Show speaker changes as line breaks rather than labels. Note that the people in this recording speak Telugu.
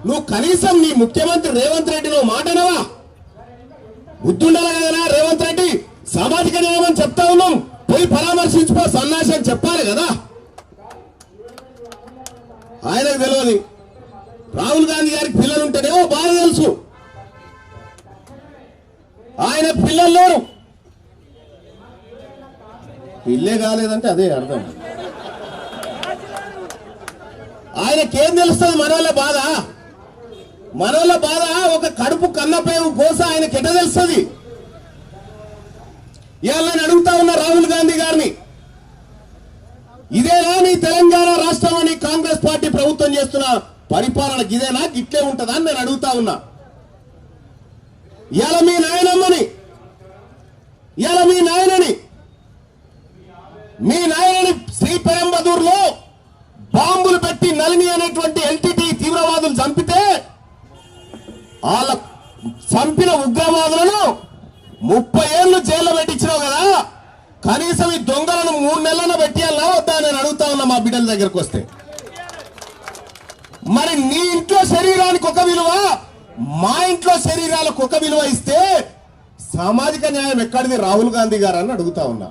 నువ్వు కనీసం నీ ముఖ్యమంత్రి రేవంత్ రెడ్డి నువ్వు మాటనవా? బుద్ధుండాలి కదా రేవంత్ రెడ్డి. సామాజిక న్యాయం అని చెప్తా ఉన్నాం, పోయి పరామర్శించుకో సన్నాసి అని చెప్పాలి కదా. ఆయనకు తెలియదు. రాహుల్ గాంధీ గారికి పిల్లలు ఉంటేనేమో బాగా తెలుసు. ఆయన పిల్లలు లేరు. పిల్లే కాలేదంటే అదే అర్థం. ఆయనకేం తెలుస్తుంది మనోళ్ళ బాధ? మనోళ్ళ బాధ ఒక కడుపు కన్నపేవు కోస ఆయనకి ఎట్ట తెలుస్తుంది? ఇవాళ నేను అడుగుతా ఉన్నా రాహుల్ గాంధీ గారిని, ఇదేనా నీ తెలంగాణ రాష్ట్రంలో కాంగ్రెస్ పార్టీ ప్రభుత్వం చేస్తున్న పరిపాలన? ఇదేనా, ఇట్లే ఉంటుందా అని నేను అడుగుతా ఉన్నా. ఇవాళ మీ నాయనమ్మని, ఇవాళ మీ నాయనని శ్రీపెరంబదూరులో బాంబులు పెట్టి నలిని అనేటువంటి ఎల్టీటీ తీవ్రవాదులు చంపితే వాళ్ళ చంపిన ఉగ్రవాదులను 30 ఏళ్లు జైల్లో పెట్టించినావు కదా. కనీసం ఈ దొంగలను 3 నెలలను పెట్టియాలా వద్దా నేను అడుగుతా ఉన్నా మా బిడ్డల దగ్గరకు వస్తే. మరి నీ ఇంట్లో శరీరానికి ఒక విలువ, మా ఇంట్లో శరీరాలకు ఒక విలువ ఇస్తే సామాజిక న్యాయం ఎక్కడిది రాహుల్ గాంధీ గారు అని అడుగుతా ఉన్నా.